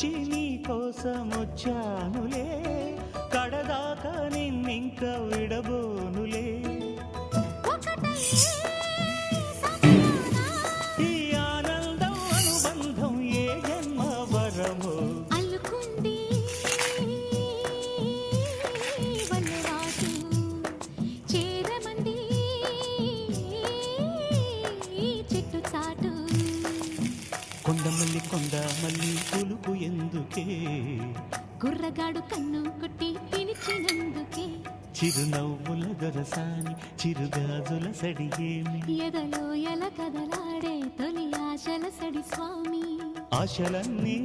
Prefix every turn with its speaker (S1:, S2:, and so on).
S1: పిలిచి నీ కోసం వచ్చానులే, కడదాకా నిన్నింక విడబోనులే. ఈ ఆనందం అనుబంధం ఏ జన్మ వరమో
S2: అల్లుకుంది వల్లవాటు, చేరమంది చెట్టు చాటు.
S1: కొండ మల్లి పులుపు ఎందుకే,
S2: గుర్రగాడు కన్ను కొట్టి పిలిచినందుకే.
S1: చిరునవ్వుల దొరసాని చిరుగాజుల సడిగేమి,
S2: ఎదలో ఎల కదలాడే తొలి ఆశల సడి స్వామి.
S1: ఆశలన్నీ